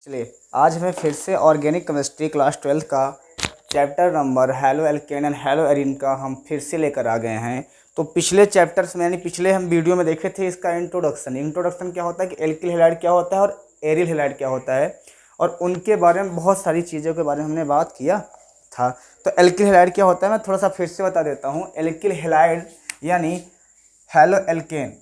चलिए आज हमें फिर से ऑर्गेनिक केमिस्ट्री क्लास 12 का chapter number hello alkene and hello arene का हम फिर से लेकर आ गए हैं। तो पिछले चैप्टर्स में यानी पिछले हम वीडियो में देखे थे इसका इंट्रोडक्शन क्या होता है कि एल्किल हैलाइड क्या होता है और एरिल हैलाइड क्या होता है, और उनके बारे में बहुत सारी चीज़ों के बारे में हमने बात किया था। तो एल्किल हैलाइड क्या होता है मैं थोड़ा सा फिर से बता देता हूँ। एल्किल हैलाइड यानी हैलो एल्केन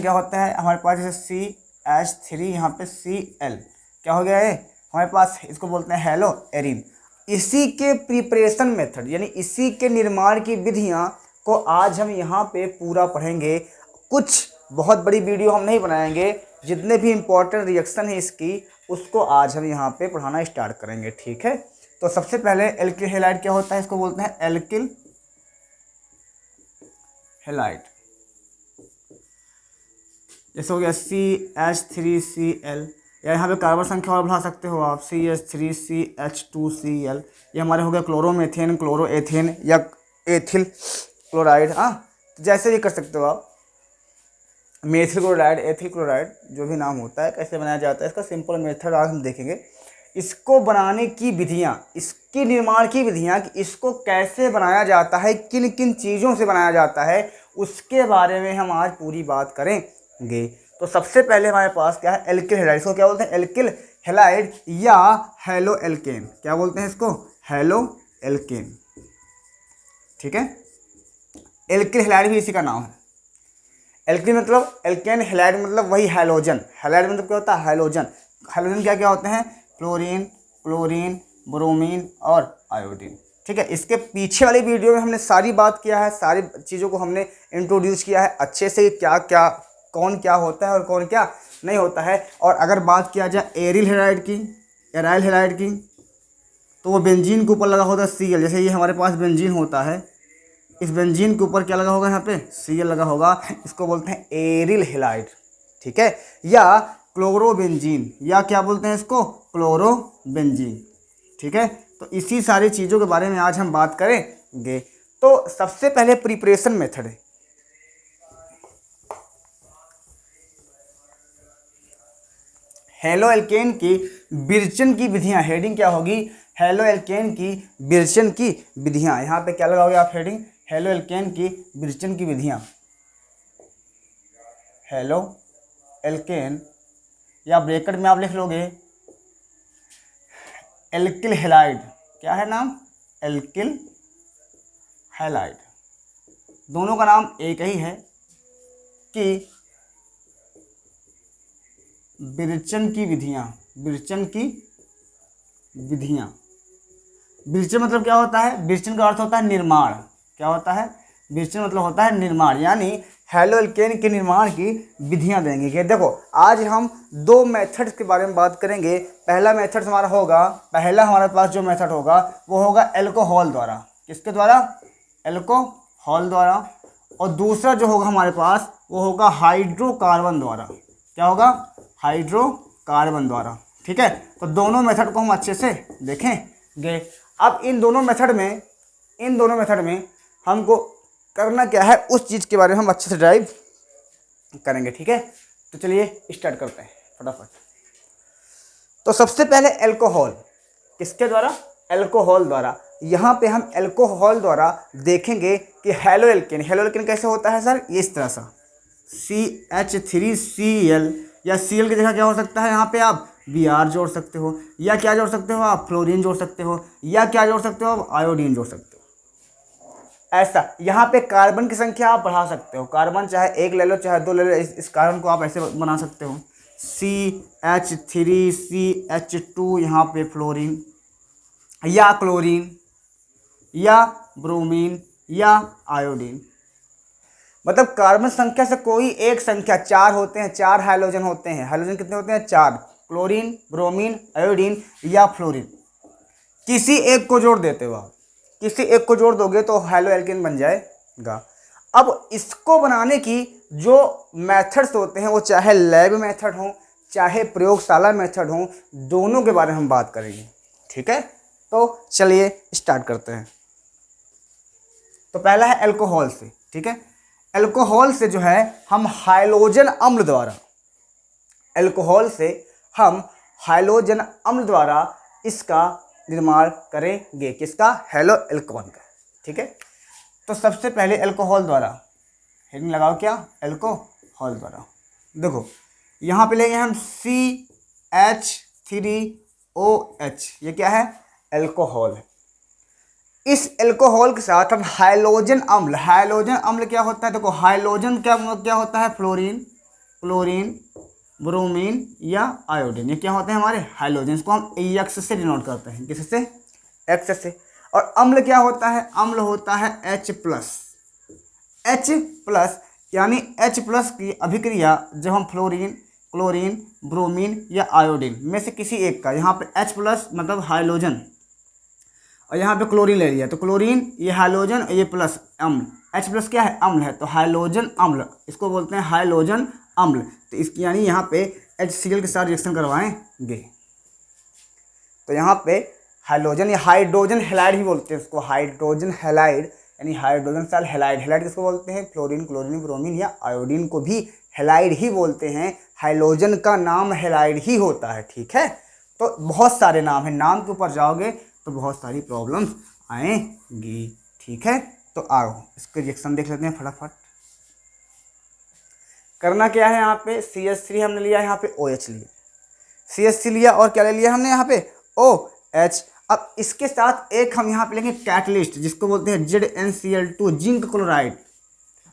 क्या होता है, हमारे पास जैसे CH3 यहाँ पे Cl क्या हो गया है हमारे पास, इसको बोलते हैं हैलो एरीन। इसी के प्रिपरेशन मेथड यानी इसी के निर्माण की विधियाँ को आज हम यहाँ पे पूरा पढ़ेंगे। कुछ बहुत बड़ी वीडियो हम नहीं बनाएंगे, जितने भी इम्पोर्टेंट रिएक्शन है इसकी उसको आज हम यहाँ पे पढ़ाना स्टार्ट करेंगे, ठीक है। तो सबसे पहले एल्किल हैलाइड क्या होता है, इसको बोलते हैं एल्किल हैलाइड। जैसे हो गया CH3Cl, या यहाँ पे कार्बन संख्या और बढ़ा सकते हो आप CH3CH2Cl। ये हमारे हो गया क्लोरोमेथेन, क्लोरोएथेन या एथिल क्लोराइड। हाँ, तो जैसे भी कर सकते हो आप, मेथिल क्लोराइड, एथिल क्लोराइड, जो भी नाम होता है। कैसे बनाया जाता है इसका सिंपल मेथड आज हम देखेंगे। इसको बनाने की विधियाँ, इसकी निर्माण की विधियाँ कि इसको कैसे बनाया जाता है, किन किन चीज़ों से बनाया जाता है, उसके बारे में हम आज पूरी बात करेंगे। तो सबसे पहले हमारे पास क्या है, एल्किल हैलाइड। इसको क्या बोलते हैं, एल्किल हैलाइड या हैलो एल्केन। क्या बोलते हैं इसको, हैलो एल्केन, ठीक है। एल्किल हैलाइड भी इसी का नाम है। एल्किल मतलब एल्केन, हैलाइड मतलब वही हैलोजन। हैलाइड मतलब क्या होता है, हैलोजन। हैलोजन क्या क्या होते हैं, क्लोरीन, क्लोरीन, ब्रोमीन और आयोडीन, ठीक है। इसके पीछे वाली वीडियो में हमने सारी बात किया है, सारी चीज़ों को हमने इंट्रोड्यूस किया है अच्छे से, क्या क्या कौन क्या होता है और कौन क्या नहीं होता है। और अगर बात किया जाए एरिल हैलाइड की, एराइल हैलाइड की, तो वो बेंजीन के ऊपर लगा होता है Cl। जैसे ये हमारे पास बेंजीन होता है, इस बेंजीन के ऊपर क्या लगा होगा, यहाँ पे Cl लगा होगा। इसको बोलते हैं एरिल हैलाइड, ठीक है। या क्लोरोबेंजीन, या क्या बोलते हैं इसको, क्लोरोबेंजीन, ठीक है। तो इसी सारी चीज़ों के बारे में आज हम बात करेंगे। तो सबसे पहले प्रिपरेशन मेथड है। हैलो एल्केन की विरचन की विधियां, हेडिंग क्या होगी, हैलो एल्केन की विरचन की विधियां। यहाँ पे क्या लगाओगे आप हेडिंग, हैलो एल्केन की विरचन की विधियां। हैलो एल्केन, या ब्रैकेट में आप लिख लोगे एल्किल हैलाइड। क्या है नाम, एल्किल हैलाइड। दोनों का नाम एक ही है कि विरचन की विधियां, विरचन की विधियां। विरचन मतलब क्या होता है, विरचन का अर्थ होता है निर्माण। क्या होता है, विरचन मतलब होता है निर्माण, यानी हैलो एल्केन के निर्माण की विधियां देंगे। कि देखो आज हम दो मेथड्स के बारे में बात करेंगे। पहला मेथड हमारा होगा, पहला हमारे पास जो मेथड होगा वो होगा एल्कोहल द्वारा। किसके द्वारा, एल्कोहल द्वारा। और दूसरा जो होगा हमारे पास वो होगा हाइड्रोकार्बन द्वारा। क्या होगा, हाइड्रोकार्बन द्वारा, ठीक है। तो दोनों मेथड को हम अच्छे से देखेंगे। अब इन दोनों मेथड में हमको करना क्या है, उस चीज़ के बारे में हम अच्छे से ड्राइव करेंगे, ठीक है। तो चलिए स्टार्ट करते हैं फटाफट। तो सबसे पहले एल्कोहल, किसके द्वारा, एल्कोहल द्वारा। यहाँ पे हम एल्कोहल द्वारा देखेंगे कि हैलो एल्केन कैसे होता है सर, ये इस तरह सा CH3Cl, या Cl की जगह क्या हो सकता है, यहाँ पे आप Br जोड़ सकते हो, या क्या जोड़ सकते हो आप, फ्लोरीन जोड़ सकते हो, या क्या जोड़ सकते हो आप, आयोडीन जोड़ सकते हो। ऐसा यहाँ पे कार्बन की संख्या आप बढ़ा सकते हो, कार्बन चाहे एक ले लो चाहे दो ले लो, इस कार्बन को आप ऐसे बना सकते हो CH3CH2, यहाँ पे फ्लोरीन या क्लोरीन या ब्रोमीन या आयोडीन। मतलब कार्बन संख्या से कोई एक संख्या, चार होते हैं, चार हाइड्रोजन होते हैं। हाइड्रोजन कितने होते हैं, चार, क्लोरीन, ब्रोमीन, आयोडीन या फ्लोरीन। किसी एक को जोड़ देते हो आप, किसी एक को जोड़ दोगे तो हैलो एल्केन बन जाएगा। अब इसको बनाने की जो मेथड्स होते हैं वो चाहे लैब मेथड हो चाहे प्रयोगशाला मेथड हो, दोनों के बारे में हम बात करेंगे, ठीक है। तो चलिए स्टार्ट करते हैं। तो पहला है एल्कोहल से, ठीक है। एल्कोहल से जो है हम हाइड्रोजन अम्ल द्वारा, एल्कोहल से हम हाइलोजन अम्ल द्वारा इसका निर्माण करेंगे, किसका, हैलो एल्कोहल का। ठीक है, तो सबसे पहले अल्कोहल द्वारा हेडिंग लगाओ, क्या, अल्कोहल द्वारा। देखो यहाँ पे लेंगे हम CH3OH, ये क्या है, अल्कोहल। इस अल्कोहल के साथ हम हाइलोजन अम्ल, हाइलोजन अम्ल क्या होता है, देखो हाइलोजन क्या होता है, फ्लोरीन, क्लोरीन, ब्रोमीन या आयोडीन, ये क्या होते हैं हमारे हाइलोजन। इसको हम एक्स से डिनोट करते हैं, किससे, एक्स से। और अम्ल क्या होता है, अम्ल होता है H+, यानी H+ की अभिक्रिया जब हम फ्लोरीन, क्लोरीन, ब्रोमीन या आयोडीन में से किसी एक का, यहाँ पे H+ मतलब हाइलोजन और यहाँ पे क्लोरीन ले लिया, तो क्लोरीन ये हाइलोजन और ये प्लस अम्ल, H+ क्या है, अम्ल है, तो हाइलोजन अम्ल, इसको बोलते हैं हाइलोजन अम्ल। तो इसकी यानी यहाँ पे HCl के साथ रिएक्शन करवाएंगे, तो यहाँ पे हाइलोजन या हाइड्रोजन हैलाइड ही बोलते हैं उसको, हाइड्रोजन हैलाइड यानी हाइड्रोजन साल हैलाइड। हैलाइड किसको बोलते हैं, फ्लोरीन, क्लोरीन, ब्रोमीन या आयोडीन को भी हैलाइड ही बोलते हैं, हाइलोजन का नाम हैलाइड ही होता है। ठीक है, तो बहुत सारे नाम हैं, नाम के ऊपर जाओगे तो बहुत सारी प्रॉब्लम्स आएंगी। ठीक है, तो आओ इसके रिएक्शन देख लेते हैं फटाफट। करना क्या है, यहाँ पे CH3 हमने लिया, यहाँ पे OH लिया, CH3 लिया और क्या ले लिया हमने यहाँ पे OH। अब इसके साथ एक हम यहाँ पे लेंगे कैटलिस्ट, जिसको बोलते हैं ZnCl2, zinc chloride.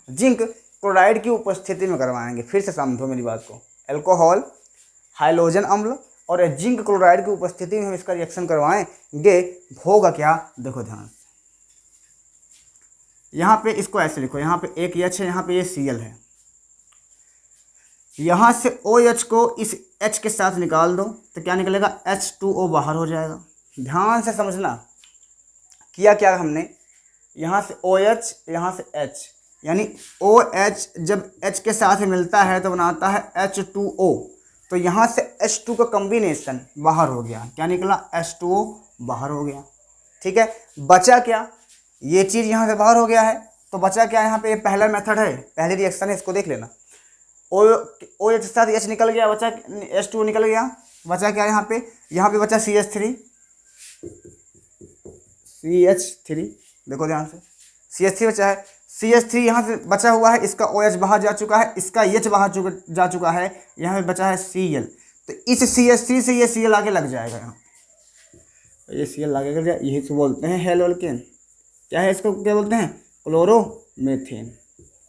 Zinc chloride की उपस्थिति में करवाएंगे, फिर से समझो मेरी बात को, अल्कोहल, हाइलोजन अम्ल और जिंक क्लोराइड की उपस्थिति में हम इसका रिएक्शन करवाएंगे। होगा क्या, देखो ध्यान से, यहाँ पे इसको ऐसे लिखो, यहाँ पे एक H है, यहाँ पे ये Cl है, यहाँ से OH को इस H के साथ निकाल दो तो क्या निकलेगा, H2O बाहर हो जाएगा। ध्यान से समझना, किया क्या हमने, यहाँ से OH, यहाँ से H, यानी OH जब H के साथ मिलता है तो बनाता है H2O, तो यहाँ से H2 का कॉम्बिनेशन बाहर हो गया, क्या निकला, H2O बाहर हो गया। ठीक है, बचा क्या, ये चीज़ यहाँ से बाहर हो गया है, तो बचा क्या, यहाँ पे ये पहला मेथड है, पहली रिएक्शन है, इसको देख लेना। OH के साथ H निकल गया, बचा H2O निकल गया, बचा क्या यहाँ पे बचा CH3, देखो ध्यान से, CH3 बचा है, CH3 यहाँ से बचा हुआ है, इसका OH बाहर जा चुका है, इसका H बाहर जा चुका है, यहाँ पे बचा है Cl, तो इस CH3 से ये Cl आगे लग जाएगा, यहाँ ये Cl आगे लग जाएगा, यही तो बोलते हैं हेलो एल्केन। क्या है, इसको क्या बोलते हैं, क्लोरोमेथेन।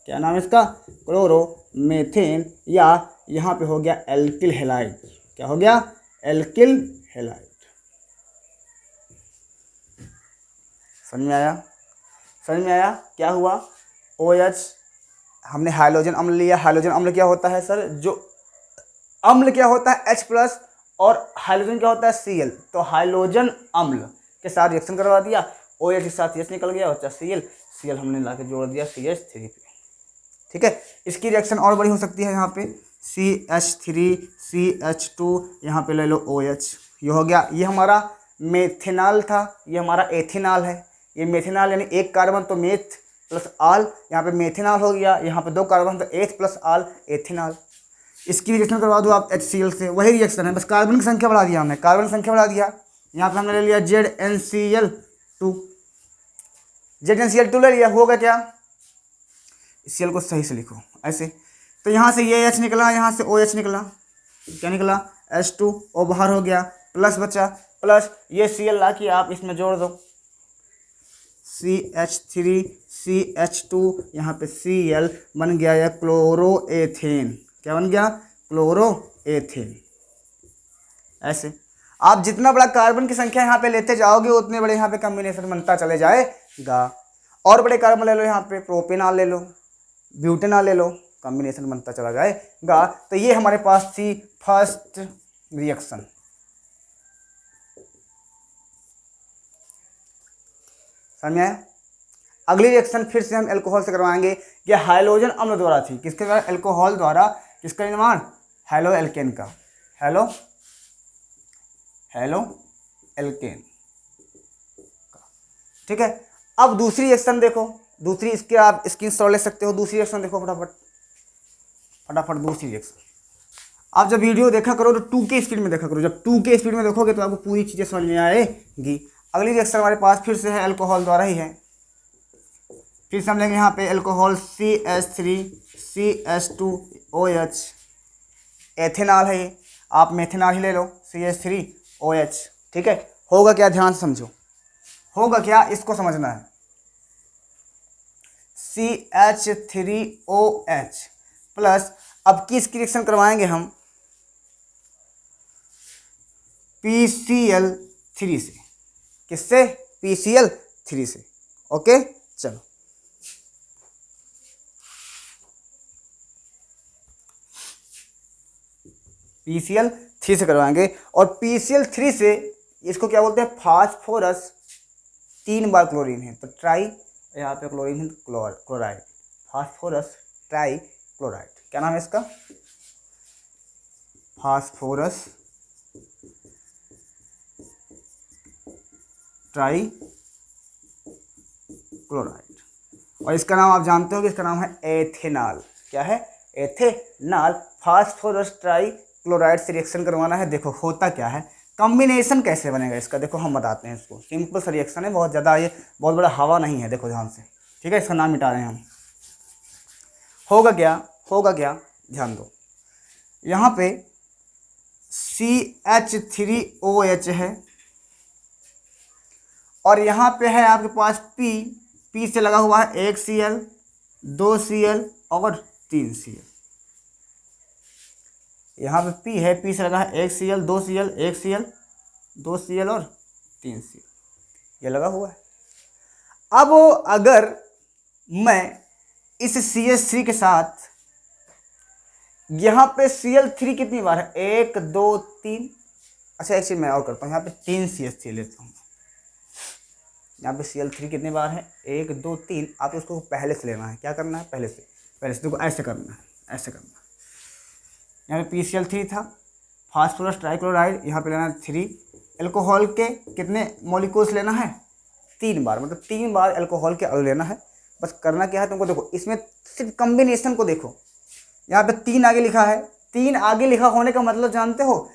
क्या नाम है इसका, क्लोरोमेथेन, या यहाँ पे हो गया एल्किल हैलाइड। क्या हो गया, एल्किल हैलाइड। समझ में आया, समझ में आया क्या हुआ, OH हमने हाइलोजन अम्ल लिया, हाइलोजन अम्ल क्या होता है सर, जो अम्ल क्या होता है H+ और हाइलोजन क्या होता है Cl, तो हाइलोजन अम्ल के साथ रिएक्शन करवा दिया, OH के साथ H निकल गया, बच्चा Cl हमने ला के जोड़ दिया CH3 पे। ठीक है, इसकी रिएक्शन और बड़ी हो सकती है, यहाँ पे CH3 CH2, यहाँ पे ले लो OH, ये हो गया, ये हमारा मेथेनॉल था, ये हमारा एथेनॉल है। ये मेथेनॉल यानी एक कार्बन तो मेथ प्लस आल, यहाँ पे मेथेनॉल हो गया, यहाँ पे दो कार्बन तो एथ प्लस आल एथेनॉल। इसकी रिएक्शन करवा दो आप HCl से, वही रिएक्शन है, बस कार्बन की संख्या बढ़ा दिया हमने, कार्बन की संख्या बढ़ा दिया। यहाँ पे हमने ले लिया ZnCl2, ZnCl2 ले लिया, होगा क्या, Cl को सही से लिखो ऐसे, तो यहाँ से ये H निकला, यहाँ से OH निकला, क्या निकला, H2O बाहर हो गया, प्लस बचा, प्लस ये Cl ला के आप इसमें जोड़ दो, CH3 CH2, यहाँ पे Cl बन गया या क्लोरोएथेन। क्या बन गया, क्लोरोएथेन। ऐसे आप जितना बड़ा कार्बन की संख्या यहाँ पे लेते जाओगे उतने बड़े यहाँ पे कॉम्बिनेशन बनता चले जाएगा। और बड़े कार्बन ले लो, यहाँ पे प्रोपेनॉल ले लो, ब्यूटेनॉल ले लो, कॉम्बिनेशन बनता चला जाएगा। तो ये हमारे पास थी फर्स्ट रिएक्शन। समझ में आया। अगली रिएक्शन फिर से हम अल्कोहल से करवाएंगे। ये हाइलोजन अम्ल द्वारा थी, किसके द्वारा, अल्कोहल द्वारा। किसका निर्माण, हेलो एल्केन का, हेलो एल्केन का। ठीक है, अब दूसरी रिएक्शन देखो, दूसरी इसके आप स्क्रीनशॉट ले सकते हो। दूसरी रिएक्शन देखो फटाफट, दूसरी रिएक्शन। आप जब वीडियो देखा करो तो 2K स्पीड में देखा करो, जब 2K स्पीड में देखोगे तो आपको पूरी चीज़ें समझ में आएगी। अगली रिएक्शन हमारे पास फिर से है अल्कोहल द्वारा ही है। फिर से हम लेंगे यहाँ पे अल्कोहल CH3CH2OH, एथेनॉल है ये, आप मेथेनॉल ही ले लो, CH3OH। ठीक है, होगा क्या, ध्यान से समझो, होगा क्या इसको समझना है। CH3OH प्लस, अब किसकी रिएक्शन करवाएंगे हम, PCl3 से। किससे, PCl3 से। ओके चलो, PCl3 से करवाएंगे। और PCl3 से इसको क्या बोलते हैं, फास्फोरस, 3 बार क्लोरीन है तो ट्राई, यहाँ पे क्लोरीन है तो क्लोराइड, फास्फोरस ट्राई क्लोराइड। क्या नाम है इसका, फास्फोरस ट्राई क्लोराइड। और इसका नाम आप जानते हो कि इसका नाम है एथेनॉल। क्या है, एथेनॉल। फास्फोरस ट्राई क्लोराइड से रिएक्शन करवाना है। देखो होता क्या है, कॉम्बिनेशन कैसे बनेगा इसका, देखो हम बताते हैं इसको। सिंपल सा रिएक्शन है, बहुत ज़्यादा ये बहुत बड़ा हवा नहीं है, देखो ध्यान से। ठीक है, इसका नाम मिटा रहे हैं हम। होगा क्या, होगा क्या, ध्यान दो। यहाँ पे CH3OH है और यहाँ पे है आपके पास P से लगा हुआ है 1 Cl, 2 Cl और 3 Cl। यहाँ पे P है, P से लगा है 1 Cl, 2 Cl, 1 Cl, 2 Cl और 3 Cl, ये लगा हुआ है। अब अगर मैं इस CH3 के साथ यहाँ पे Cl3 कितनी बार है, 1 2 3, अच्छा एक चीज़ मैं और करता हूँ, यहाँ पे 3 CH3 लेता हूँ। यहाँ पे Cl3 कितनी बार है, 1 2 3। आप उसको पहले से लेना है, क्या करना है, पहले से देखो ऐसे करना है, ऐसे करना है। यहाँ पे PCl3 था, फास्फोरस ट्राइक्लोराइड, यहाँ पे लेना है 3। अल्कोहल के कितने मॉलिक्यूल्स लेना है, 3 बार, मतलब 3 बार अल्कोहल के अणु लेना है। बस करना क्या है तुमको, देखो इसमें सिर्फ कम्बिनेशन को देखो, यहाँ पे 3 आगे लिखा है। 3 आगे लिखा होने का मतलब जानते हो,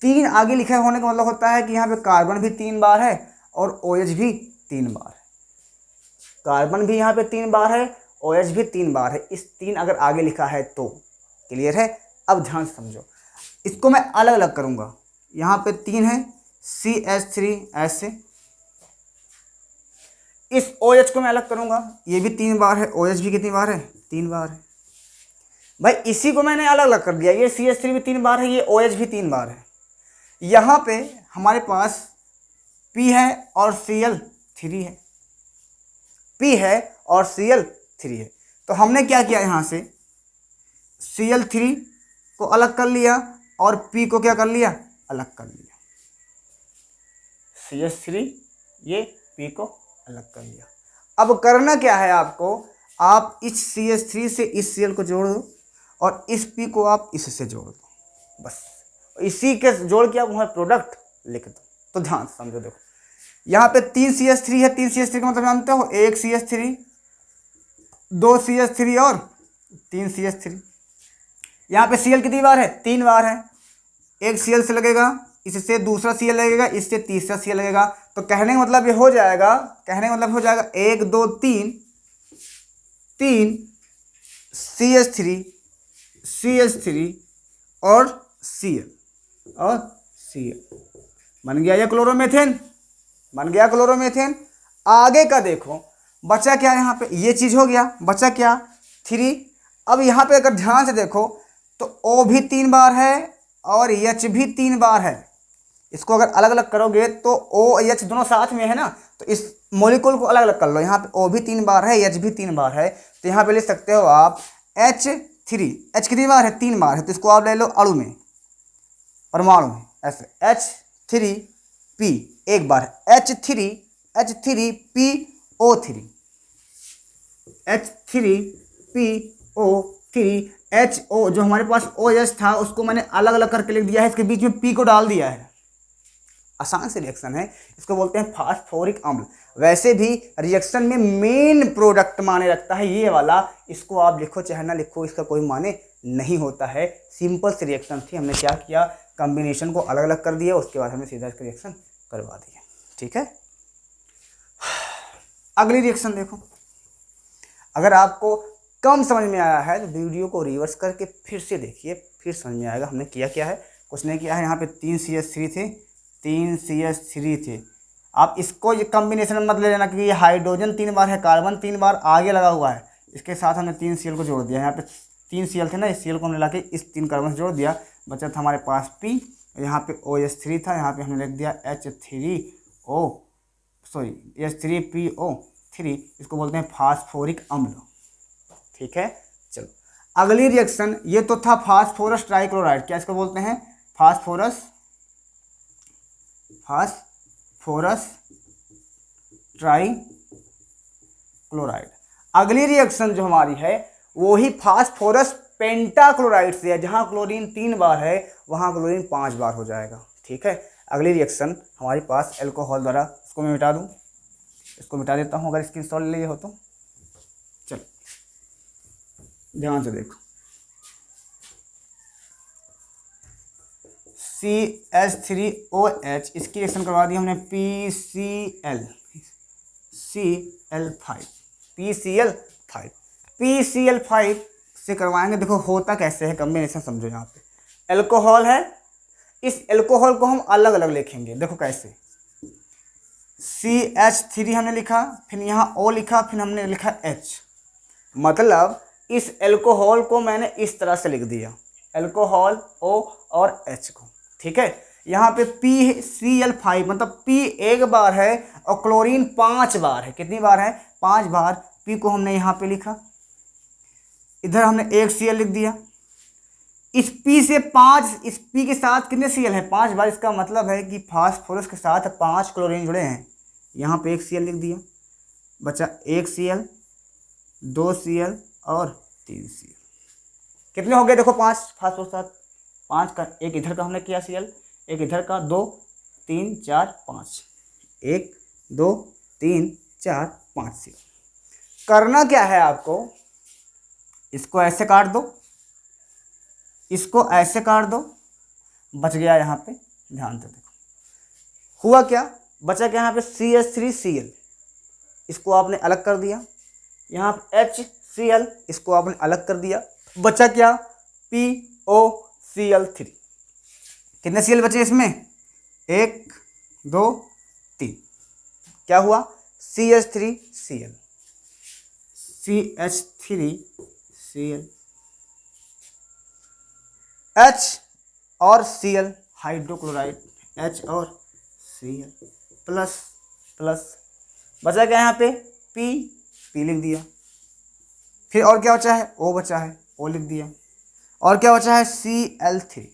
3 आगे लिखा होने का मतलब होता है कि यहाँ पे कार्बन भी 3 बार है और OH भी 3 बार है। कार्बन भी यहाँ पे 3 बार है, OH भी 3 बार है। इस 3 अगर आगे लिखा है तो क्लियर है। अब ध्यान से समझो, इसको मैं अलग अलग करूँगा। यहाँ पे 3 है, CH3 ऐसे, इस OH को मैं अलग करूँगा, ये भी 3 बार है, OH भी कितनी बार है, 3 बार है। भाई इसी को मैंने अलग अलग कर दिया, ये CH3 भी 3 बार है, ये OH भी 3 बार है। यहाँ पे हमारे पास P है और Cl3 है, P है और Cl3 है। तो हमने क्या किया, यहाँ से Cl3 को अलग कर लिया और P को क्या कर लिया, अलग कर लिया। CH3 ये P को अलग कर लिया। अब करना क्या है आपको, आप इस CH3 से इस Cl को जोड़ दो और इस P को आप इससे जोड़ दो, बस इसी के जोड़ के आप वहाँ प्रोडक्ट लिख दो। तो ध्यान से समझो, देखो यहाँ पे 3 CH3 है, 3 CH3 का मतलब जानते हो, 1 CH3, 2 CH3 और 3 CH3। यहाँ पे Cl कितनी बार है, 3 बार है। एक Cl से लगेगा, इससे दूसरा Cl लगेगा, इससे तीसरा Cl लगेगा। तो कहने का मतलब ये हो जाएगा, कहने का मतलब हो जाएगा 1 2 3 3 CH3 और Cl और Cl, बन गया ये क्लोरोमीथेन, बन गया क्लोरोमीथेन। आगे का देखो बचा क्या, यहाँ पे ये चीज़ हो गया, बचा क्या, 3। अब यहाँ पे अगर ध्यान से देखो तो O भी 3 बार है और H भी 3 बार है। इसको अगर अलग अलग करोगे तो OH दोनों साथ में है ना, तो इस मॉलिक्यूल को अलग अलग कर लो। यहाँ पे O भी 3 बार है, H भी 3 बार है, तो यहाँ पे ले सकते हो आप H3। H कितनी बार है, 3 बार है, तो इसको आप ले लो अणु में, परमाणु में, ऐसे H3P एक बार है, H3PO3, H3PO3, HO जो हमारे पास OH था उसको मैंने अलग अलग करके लिख दिया है, इसके बीच में P को डाल दिया है। आसान से रिएक्शन है, इसको बोलते हैं फास्फोरिक अम्ल। वैसे भी रिएक्शन में मेन प्रोडक्ट माने रखता है ये वाला, इसको आप लिखो चाहे ना लिखो, इसका कोई माने नहीं होता है। सिंपल सी रिएक्शन थी, हमने क्या किया, कॉम्बिनेशन को अलग अलग कर दिया, उसके बाद हमने सीधा इसका रिएक्शन करवा दिया। ठीक है, अगली रिएक्शन देखो। अगर आपको कम समझ में आया है तो वीडियो को रिवर्स करके फिर से देखिए, फिर समझ में आएगा हमने किया क्या है। कुछ नहीं किया है, यहाँ पे 3 CH3 थे, 3 CH3 थे। आप इसको ये कॉम्बिनेशन मत ले लेना, क्योंकि ये हाइड्रोजन 3 बार है, कार्बन 3 बार आगे लगा हुआ है। इसके साथ हमने 3 Cl को जोड़ दिया। यहाँ पे 3 Cl थे ना, इस Cl को हमने लाके इस 3 कार्बन से जोड़ दिया, बचा था हमारे पास P। यहाँ पे OH3 था, यहाँ पे हमने लिख दिया H3O, सॉरी H3PO3, इसको बोलते हैं फास्फोरिक अम्ल। ठीक है, चलो अगली रिएक्शन, ये तो था फास्फोरस ट्राइक्लोराइड। क्या इसको बोलते हैं, फास्फोरस ट्राइक्लोराइड। अगली रिएक्शन जो हमारी है वो ही फास्फोरस पेंटाक्लोराइड से है। जहां क्लोरीन 3 बार है वहां क्लोरीन 5 बार हो जाएगा। ठीक है, अगली रिएक्शन हमारे पास एल्कोहल द्वारा, इसको मैं मिटा दूं, इसको मिटा देता हूं अगर स्क्रीनशॉट ले लिए हो तो। चलो ध्यान से देखो, CH3OH, इसकी रिएक्शन करवा दी हमने PCl5 से करवाएंगे। देखो होता कैसे है, कॉम्बिनेशन समझो। यहाँ पे एल्कोहल है, इस एल्कोहल को हम अलग अलग लिखेंगे। देखो कैसे, CH3 हमने लिखा, फिर यहाँ O लिखा, फिर हमने लिखा H। मतलब इस एल्कोहल को मैंने इस तरह से लिख दिया, एल्कोहल O और H को। ठीक है, यहाँ पे PCl5 मतलब P 1 बार है और क्लोरीन 5 बार है। कितनी बार है, 5 बार। P को हमने यहाँ पे लिखा, इधर हमने 1 Cl लिख दिया। इस P से 5, इस P के साथ कितने Cl है, 5 बार। इसका मतलब है कि फास्फोरस के साथ 5 क्लोरीन जुड़े हैं। यहाँ पे 1 Cl लिख दिया, बचा 1 Cl, 2 Cl और 3 Cl। कितने हो गए, देखो 5 फास्फोरस साथ, 5 का, एक इधर का हमने किया Cl, एक इधर का, 2 3 4 5, 1 2 3 4 5 Cl। करना क्या है आपको, इसको ऐसे काट दो, इसको ऐसे काट दो, बच गया यहाँ पे। ध्यान से देखो हुआ क्या, बचा क्या यहाँ पे CH3Cl, इसको आपने अलग कर दिया। यहाँ पे HCl, इसको आपने अलग कर दिया। बचा क्या, POCl3। कितने Cl बचे इसमें, 1 2 3। क्या हुआ, CH3Cl, H और Cl हाइड्रोक्लोराइड, H और Cl प्लस प्लस, बचा क्या यहाँ पे, P लिख दिया। फिर और क्या बचा है, O बचा है, O लिख दिया। और क्या बचा है, Cl3,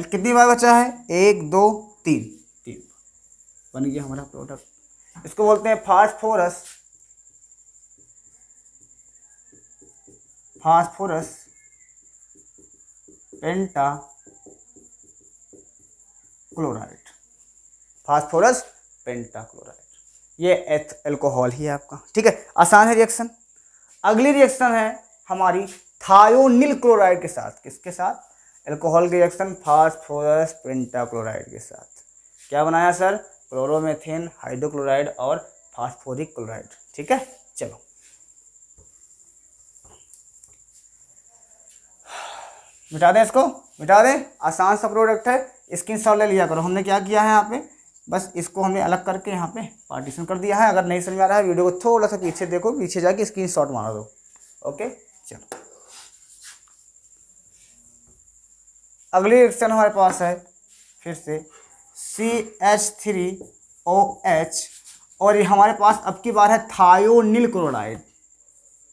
कितनी बार बचा है, 1 2 3 बन गया हमारा प्रोडक्ट। इसको बोलते हैं फास्फोरस पेंटाक्लोराइड। ये एल्कोहल ही है आपका। ठीक है, आसान है रिएक्शन। अगली रिएक्शन है हमारी थायोनिल क्लोराइड के साथ। किसके साथ, एल्कोहल की रिएक्शन फास्फोरस पेंटाक्लोराइड के साथ। क्या बनाया सर, क्लोरोमेथेन हाइड्रोक्लोराइड और फास्फोरिक क्लोराइड। ठीक है, चलो मिटा दें, इसको मिटा दें, आसान सा प्रोडक्ट है, स्क्रीनशॉट ले लिया करो। हमने क्या किया है यहाँ पे, बस इसको हमने अलग करके यहाँ पे पार्टीशन कर दिया है। अगर नहीं समझ में आ रहा है, वीडियो को थोड़ा सा पीछे देखो, पीछे जाके स्क्रीनशॉट मार दो। ओके, चलो अगली रिएक्शन हमारे पास है फिर से CH3OH, और ये हमारे पास अब की बार है थायोनिल क्लोराइड,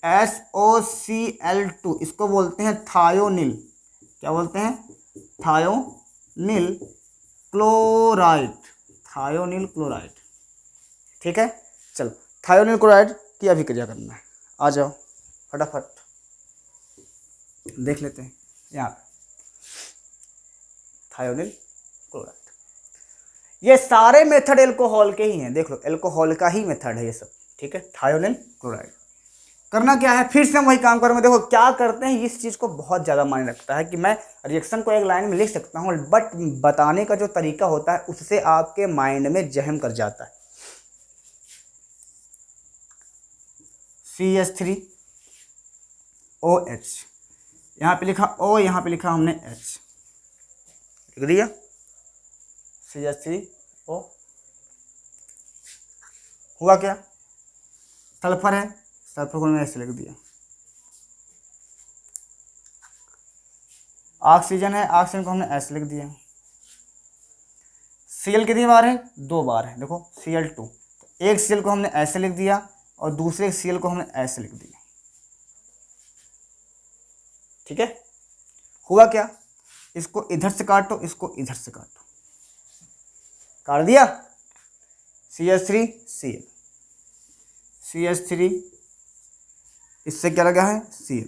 SOCl2। इसको बोलते हैं थायोनिल, क्या बोलते हैं, थायोनिल क्लोराइड। ठीक है, चलो थायोनिल क्लोराइड की अभी क्रिया करना है। आ जाओ फटाफट देख लेते हैं। यहाँ थायोनिल क्लोराइड, ये सारे मेथड एल्कोहल के ही हैं। देख लो, एल्कोहल का ही मेथड है ये सब। ठीक है, थायोनिल क्लोराइड करना क्या है, फिर से हम वही काम करेंगे। देखो क्या करते हैं, इस चीज़ को बहुत ज़्यादा मायने रखता है कि मैं रिएक्शन को एक लाइन में लिख सकता हूँ, बट बताने का जो तरीका होता है उससे आपके माइंड में जहम कर जाता है। CH3OH, यहाँ पे लिखा O, यहाँ पे लिखा हमने H, लिख दिया CH3O। हुआ क्या, सल्फर है, सल्फर को मैंने ऐसे लिख दिया। ऑक्सीजन है, ऑक्सीजन को हमने ऐसे लिख दिया। Cl कितनी बार है, 2 बार है, देखो Cl2, तो एक Cl को हमने ऐसे लिख दिया और दूसरे Cl को हमने ऐसे लिख दिया। ठीक है, हुआ क्या, इसको इधर से काटो, इसको इधर से काटो, काट दिया। CH3Cl, CH3, इससे क्या लगा है Cl,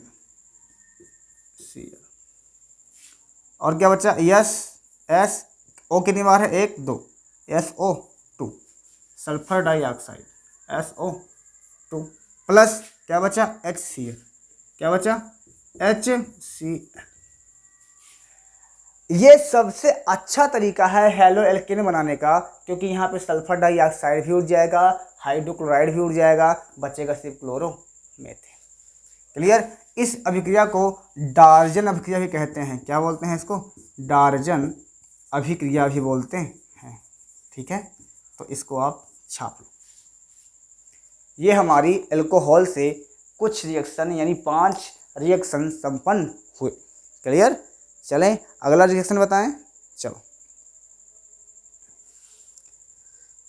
और क्या बचा, S, O कितनी बार है, 1 2, SO2, sulphur dioxide, SO2, plus क्या बचा, HCl, क्या बचा, HCl। ये सबसे अच्छा तरीका है हेलो एल्केन बनाने का, क्योंकि यहाँ पे सल्फर डाइऑक्साइड भी उड़ जाएगा, हाइड्रोक्लोराइड भी उड़ जाएगा, बचेगा सिर्फ क्लोरोमीथेन। क्लियर। इस अभिक्रिया को डार्जन अभिक्रिया भी कहते हैं। क्या बोलते हैं इसको, डार्जन अभिक्रिया भी बोलते हैं। ठीक है, तो इसको आप छाप लो। ये हमारी एल्कोहल से कुछ रिएक्शन यानी 5 रिएक्शन संपन्न हुए। क्लियर। चलें अगला रिएक्शन बताएं। चलो,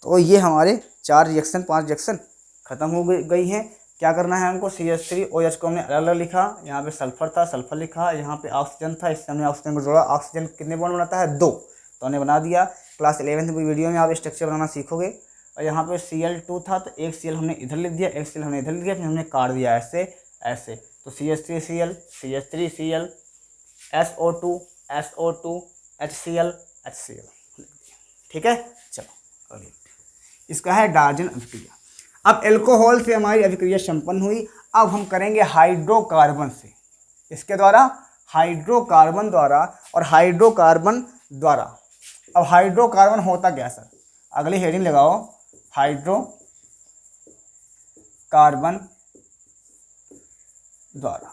तो ये हमारे 4 रिएक्शन 5 रिएक्शन खत्म हो गई हैं। क्या करना है हमको, CH3OH को हमने अलग अलग लिखा, यहाँ पे सल्फर था, सल्फर लिखा, यहाँ पे ऑक्सीजन था, इससे हमने ऑक्सीजन को जोड़ा। ऑक्सीजन कितने बॉन्ड बनाता है, 2, तो हमने बना दिया। क्लास 11th वीडियो में आप स्ट्रक्चर बनाना सीखोगे। और यहाँ पे Cl2 था, तो एक Cl हमने इधर लिख दिया, एक Cl हमने इधर लिख दिया, फिर हमने काट दिया ऐसे ऐसे। तो CH3Cl, CH3Cl, SO2, SO2, HCl, HCl। ठीक है, चलो अगले, इसका है डार्जन अभिक्रिया। अब एल्कोहल से हमारी अभिक्रिया संपन्न हुई। अब हम करेंगे हाइड्रोकार्बन से, इसके द्वारा हाइड्रोकार्बन द्वारा और हाइड्रोकार्बन द्वारा। अब हाइड्रोकार्बन होता क्या सर, अगली हेडिंग लगाओ, हाइड्रोकार्बन द्वारा।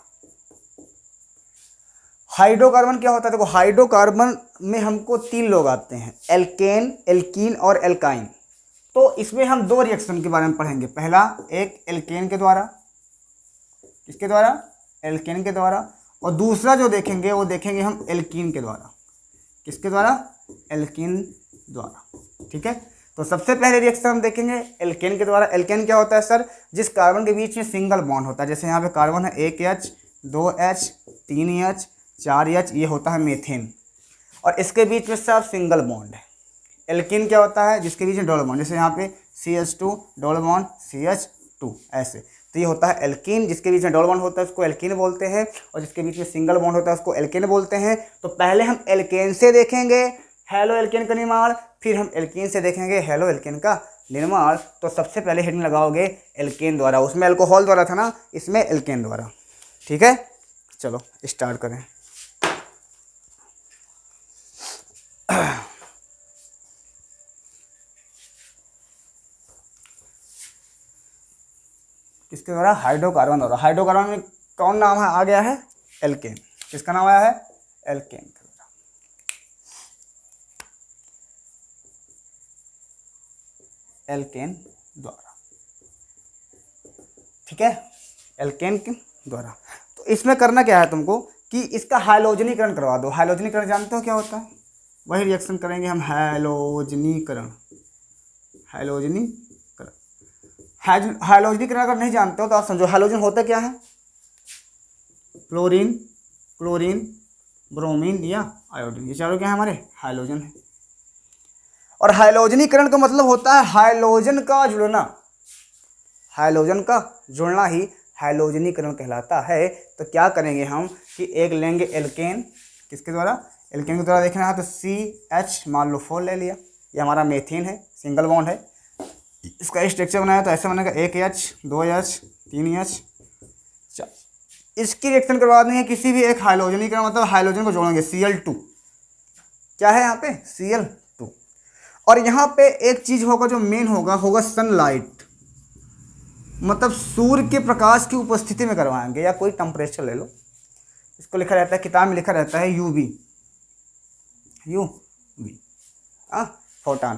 हाइड्रोकार्बन क्या होता है, देखो हाइड्रोकार्बन में हमको 3 लोग आते हैं, एल्केन, एल्कीन और एल्काइन। तो इसमें हम 2 रिएक्शन के बारे में पढ़ेंगे। पहला एक एल्केन के द्वारा, किसके द्वारा, एल्केन के द्वारा, और दूसरा जो देखेंगे वो देखेंगे हम एल्कीन के द्वारा। किसके द्वारा, एल्कीन द्वारा। ठीक है, तो सबसे पहले रिएक्शन हम देखेंगे एल्केन के द्वारा। एल्केन क्या होता है सर, जिस कार्बन के बीच में सिंगल बॉन्ड होता है। जैसे यहाँ पे कार्बन है 1H, 2H, 3H, 4H, ये होता है मीथेन, और इसके बीच में सब सिंगल बॉन्ड है। एल्कीन क्या होता है, जिसके बीच में डबल बॉन्ड, जैसे यहाँ पे CH2 डबल बॉन्ड CH2 ऐसे, तो ये होता है एल्कीन। जिसके बीच में डबल बॉन्ड होता है उसको एल्कीन बोलते हैं, और जिसके बीच में सिंगल बॉन्ड होता है उसको एल्केन बोलते हैं। तो पहले हम एल्केन से देखेंगे हेलो एल्केन का निर्माण, फिर हम एल्कीन से देखेंगे हेलो एल्केन का निर्माण। तो सबसे पहले हेडिंग लगाओगे एल्केन द्वारा, उसमें अल्कोहल द्वारा था ना, इसमें एल्केन द्वारा। ठीक है, चलो स्टार्ट करें। किसके द्वारा, हाइड्रोकार्बन द्वारा। हाइड्रोकार्बन में कौन नाम है आ गया है, एल्केन। किसका नाम आया है, एल्केन के द्वारा। एल्केन द्वारा, ठीक है, एल्केन के द्वारा। तो इसमें करना क्या है तुमको कि इसका हाइलोजनीकरण करवा दो। हाइलोजनीकरण जानते हो क्या होता है, वही रिएक्शन करेंगे हम, हाइलोजनीकरण। हाइलोजनीकरण अगर नहीं जानते हो तो आप समझो, हाइलोजन होता क्या है, क्लोरीन, क्लोरीन, ब्रोमीन या आयोडीन, ये चारों क्या है हमारे हाइलोजन है। और हाइलोजनीकरण का मतलब होता है हाइलोजन का जुड़ना। हाइलोजन का जुड़ना ही हाइलोजनीकरण कहलाता है। तो क्या करेंगे हम कि एक लेंगे एल्केन, किसके द्वारा, एल्केन के द्वारा। देखना है तो CH मान लो 4 ले लिया, ये हमारा मेथेन है, सिंगल बॉन्ड है। इसका स्ट्रक्चर बनाया तो ऐसे बनेगा 1H, 2H, 3H, इसकी रिएक्शन करवानी है किसी भी एक हाइड्रोजन का, मतलब हाइड्रोजन को जोड़ेंगे Cl2, क्या है यहाँ पे Cl2। और यहाँ पे एक चीज होगा जो मेन होगा सनलाइट, मतलब सूर्य के प्रकाश की उपस्थिति में करवाएंगे, या कोई टेम्परेचर ले लो, इसको लिखा रहता है किताब में लिखा रहता है यूवी फोटॉन।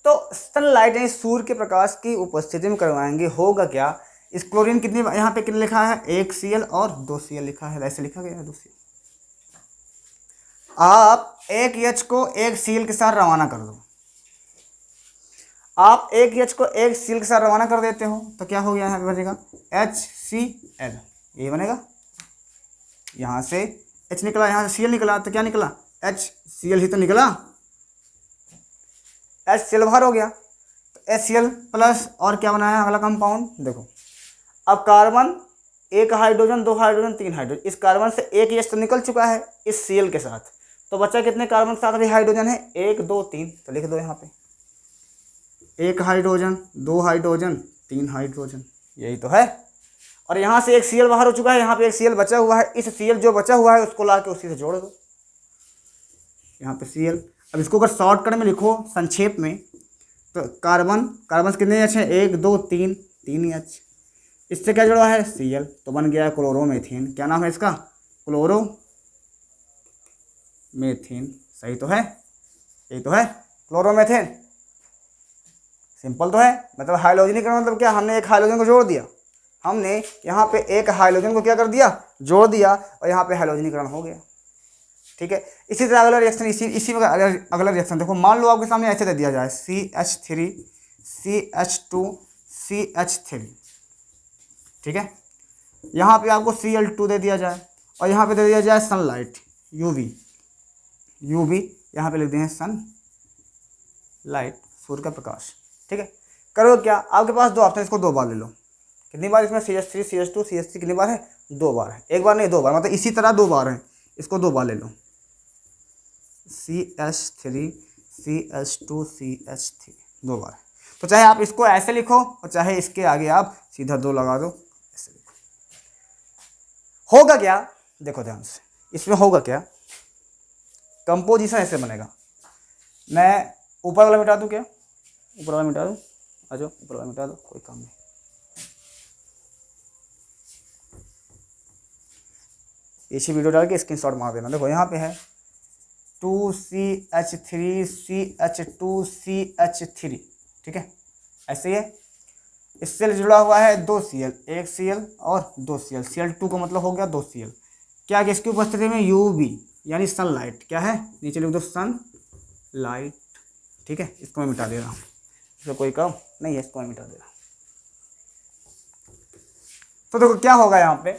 तो सनलाइट यानी सूर्य के प्रकाश की उपस्थिति में करवाएंगे, होगा क्या, इस क्लोरीन कितनी यहाँ पे कितने लिखा है 1 Cl और 2 Cl लिखा है, ऐसे लिखा गया है 2 Cl। आप एक H को एक Cl के साथ रवाना कर दो, आप एक H को एक Cl के साथ रवाना कर देते हो तो क्या हो गया, यहाँ पे बनेगा HCl, ये बनेगा, यहाँ से H निकला, यहाँ से Cl निकला, तो क्या निकला HCl ही तो निकला, HCl बाहर हो गया, तो HCl प्लस और क्या बनाया अगला कंपाउंड, देखो अब कार्बन, एक हाइड्रोजन, 2 हाइड्रोजन, 3 हाइड्रोजन, इस कार्बन से एक H तो निकल चुका है इस Cl के साथ, तो बच्चा कितने कार्बन के साथ अभी हाइड्रोजन है 1 2 3, तो लिख दो यहाँ पे 1 हाइड्रोजन, 2 हाइड्रोजन, 3 हाइड्रोजन, यही तो है। और यहाँ से एक Cl बाहर हो चुका है, यहाँ पे एक Cl बचा हुआ है, इस Cl जो बचा हुआ है उसको ला के उसी से जोड़ दो, यहाँ पे Cl। अब इसको अगर शॉर्टकट में लिखो संक्षेप में, तो कार्बन से कितने H है 1 2 3 3 H, इससे क्या जुड़ा है Cl, तो बन गया क्लोरोमीथेन। क्या नाम है इसका, क्लोरोमीथेन, सही तो है, यही तो है क्लोरोमीथेन, सिंपल तो है। मतलब हाइड्रोजनीकरण मतलब क्या, हमने एक हाइड्रोजन को जोड़ दिया, हमने यहाँ पे एक हाइड्रोजन को क्या कर दिया जोड़ दिया, और यहाँ पे हाइड्रोजनीकरण हो गया, ठीक है। इसी तरह अगला रिएक्शन, इसी में अगला रिएक्शन देखो, मान लो आपके सामने ऐसे दे दिया जाए CH3 CH2 CH3, ठीक है। यहाँ पे आपको Cl2 दे दिया जाए, और यहाँ पे दे दिया जाए सनलाइट UV, यहाँ पे लिख दें सनलाइट, सूर्य का प्रकाश, ठीक है। करो क्या, आपके पास 2 ऑप्शन, इसको 2 बार ले लो, कितनी बार इसमें CH3 CH2 CH3 कितनी बार है 2 बार है, एक बार नहीं 2 बार, मतलब इसी तरह 2 बार है, इसको 2 बार ले लो, CH3 CH2 CH3 2 बार। तो चाहे आप इसको ऐसे लिखो और चाहे इसके आगे आप सीधा 2 लगा दो, ऐसे लिखो। होगा क्या, देखो ध्यान से, इसमें होगा क्या, कंपोजिशन ऐसे बनेगा, मैं ऊपर वाला मिटा दूं क्या, ऊपर वाला मिटा दूं, आ जाओ ऊपर वाला मिटा दो, कोई काम नहीं। पीछे वीडियो डाल के स्क्रीनशॉट मार देना, देखो यहाँ पे है 2CH3 CH2 CH3, ठीक है, ऐसे ही है। इससे जुड़ा हुआ है 2 Cl, 1 Cl और 2 Cl, Cl2 का मतलब हो गया 2 Cl, क्या किसकी उपस्थिति में UV यानी सनलाइट, क्या है नीचे लिख दो सनलाइट, ठीक है। इसको मैं मिटा दे रहा हूँ, इसको कोई काम नहीं है, इसको मैं मिटा दे रहा हूँ। तो देखो क्या होगा, यहाँ पे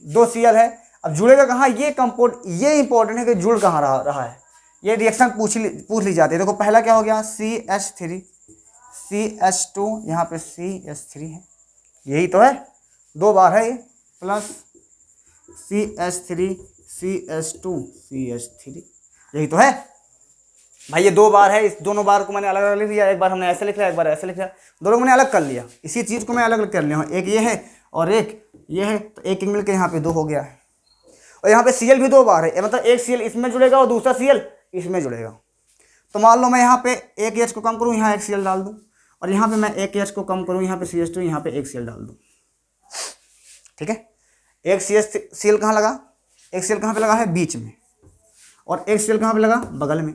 2 Cl है, अब जुड़ेगा कहाँ, ये कंपाउंड, ये इंपॉर्टेंट है कि जुड़ कहाँ रहा है, ये रिएक्शन पूछ ली जाती है। देखो पहला क्या हो गया CH3 CH2, यहाँ पे CH3 है, यही तो है, 2 बार है ये, प्लस CH3 CH2 CH3, यही तो है भाई, ये 2 बार है, इस दोनों बार को मैंने अलग अलग लिख दिया, एक बार हमने ऐसे लिख लिया, एक बार ऐसे लिख लिया, दोनों को मैंने अलग कर लिया, इसी चीज़ को मैं अलग अलग कर लिया हूँ, एक ये है और एक ये है, तो एक एक मिलकर यहाँ पे 2 हो गया है। और यहाँ पे Cl भी 2 बार है, मतलब एक Cl इसमें जुड़ेगा और दूसरा Cl इसमें जुड़ेगा। तो मान लो मैं यहाँ पे एक H को कम करूँ, यहाँ एक Cl डाल दूँ, और यहाँ पे मैं एक H को कम करूँ, यहाँ पे CH2, यहाँ पे एक Cl डाल दूँ, ठीक है। एक Cl कहाँ लगा, एक Cl कहाँ पे लगा है बीच में, और एक Cl कहाँ पे लगा बगल में,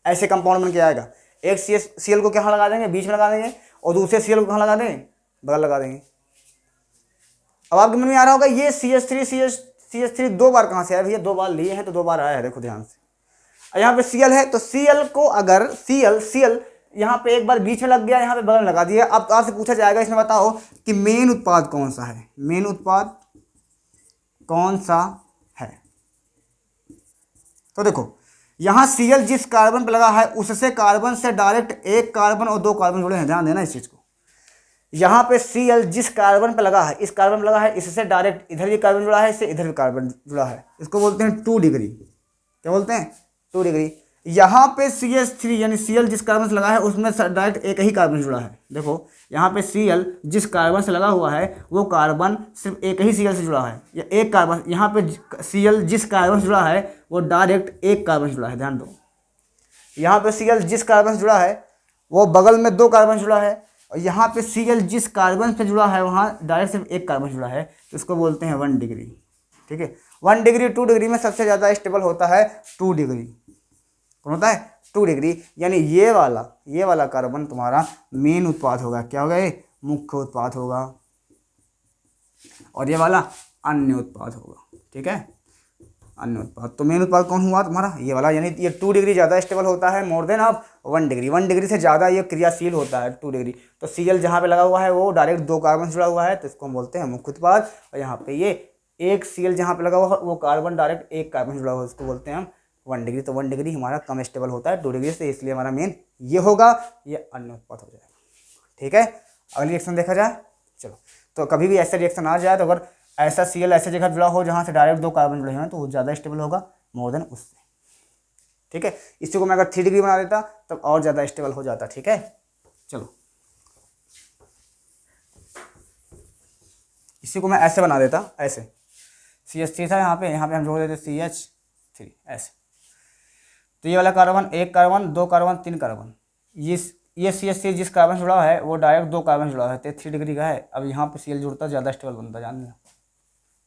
ऐसे कंपाउंड बन के आएगा। एक Cl को कहाँ लगा देंगे, बीच में लगा देंगे, और दूसरे Cl को कहाँ लगा देंगे, बगल लगा देंगे। अब आपके मन में आ रहा होगा ये CH3 2 बार कहाँ से आया भैया, 2 बार लिए हैं तो 2 बार आया है, देखो ध्यान से। यहाँ पे Cl है, तो Cl को अगर Cl यहाँ पे एक बार बीच में लग गया, यहाँ पे बगल में लगा दिया, अब आपसे पूछा जाएगा इसमें बताओ कि मेन उत्पाद कौन सा है, मेन उत्पाद कौन सा है। तो देखो यहाँ Cl जिस कार्बन पर लगा है उससे कार्बन से डायरेक्ट एक कार्बन और 2 कार्बन जुड़े हैं, ध्यान देना इस चीज को। यहाँ पे Cl जिस कार्बन पर लगा है, इस कार्बन पर लगा है, इससे डायरेक्ट इधर भी कार्बन जुड़ा है, इससे इधर भी कार्बन जुड़ा है, इसको बोलते हैं 2 डिग्री, क्या बोलते हैं 2 डिग्री। यहाँ पे CH3 यानी Cl जिस कार्बन से लगा है उसमें डायरेक्ट एक ही कार्बन जुड़ा है। देखो यहाँ पे Cl जिस कार्बन से लगा हुआ है वो कार्बन सिर्फ एक ही Cl से जुड़ा है, या एक कार्बन, यहाँ पे Cl जिस कार्बन से जुड़ा है वो डायरेक्ट एक कार्बन से जुड़ा है। ध्यान दो, यहाँ पे Cl जिस कार्बन से जुड़ा है वो बगल में 2 कार्बन से जुड़ा है, और यहाँ पे Cl जिस कार्बन से जुड़ा है वहाँ डायरेक्ट सिर्फ एक कार्बन से जुड़ा है, तो इसको बोलते हैं 1 डिग्री। ठीक है, 1 डिग्री 2 डिग्री में सबसे ज़्यादा स्टेबल होता है 2 डिग्री। कौन होता है? 2 डिग्री, यानी ये वाला कार्बन तुम्हारा मेन उत्पाद होगा। क्या होगा? ये मुख्य उत्पाद होगा, और ये वाला अन्य उत्पाद होगा। ठीक है, अन्य उत्पाद। तो मेन उत्पाद कौन हुआ तुम्हारा? ये वाला, यानी ये 2 डिग्री ज़्यादा स्टेबल होता है मोर देन अब 1 डिग्री। 1 डिग्री से ज़्यादा ये क्रियाशील होता है 2 डिग्री। तो Cl जहाँ पे लगा हुआ है वो डायरेक्ट 2 कार्बन से जुड़ा हुआ है, तो इसको हम बोलते हैं मुख्य उत्पाद। और यहाँ पे ये एक Cl जहाँ पे लगा हुआ है वो कार्बन डायरेक्ट एक कार्बन से जुड़ा हुआ है, उसको बोलते हैं हम 1 डिग्री। तो 1 डिग्री हमारा कम स्टेबल होता है 2 डिग्री से, इसलिए हमारा मेन ये होगा, ये अन्य उत्पाद हो जाएगा। ठीक है, अगली रिएक्शन देखा जाए। चलो, तो कभी भी ऐसा रिएक्शन आ जाए तो अगर ऐसा Cl ऐसे जगह जुड़ा हो जहाँ से डायरेक्ट 2 कार्बन जुड़े हैं तो वो ज़्यादा स्टेबल होगा मोर देन उससे। ठीक है, इसी को मैं अगर 3 डिग्री बना देता तब और ज़्यादा स्टेबल हो जाता। ठीक है, चलो इसी को मैं ऐसे बना देता, ऐसे CH3 था यहाँ पे हम जोड़ देते CH3 ऐसे। तो ये वाला कार्बन, एक कार्बन, 2 कार्बन, 3 कार्बन, ये CH3 जिस कार्बन से जुड़ा है वो डायरेक्ट 2 कार्बन से जुड़ा है, तो 3 डिग्री का है। अब यहाँ पे Cl जुड़ता ज़्यादा स्टेबल बनता, जान लिया।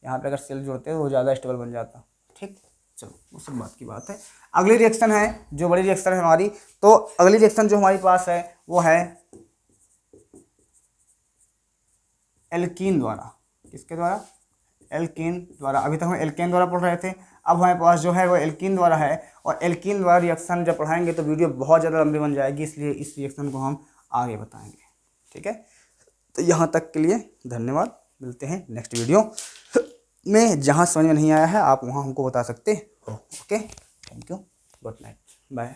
यहाँ पे अगर Cl जुड़ते तो वो ज़्यादा स्टेबल बन जाता। ठीक, चलो वो सब बात की बात है। अगली रिएक्शन है जो बड़ी रिएक्शन है हमारी, तो अगली रिएक्शन जो हमारी पास है वो है एल्कीन द्वारा। किसके द्वारा? एल्कीन द्वारा। अभी तक हम एल्केन द्वारा पढ़ रहे थे, अब हमारे पास जो है वो एल्कीन द्वारा है। और एल्कीन द्वारा रिएक्शन जब पढ़ाएंगे तो वीडियो बहुत ज़्यादा लंबी बन जाएगी, इसलिए इस रिएक्शन को हम आगे बताएंगे। ठीक है, तो यहाँ तक के लिए धन्यवाद। मिलते हैं नेक्स्ट वीडियो में। जहाँ समझ में नहीं आया है आप वहाँ हमको बता सकते हो। Okay, thank you, good night, bye.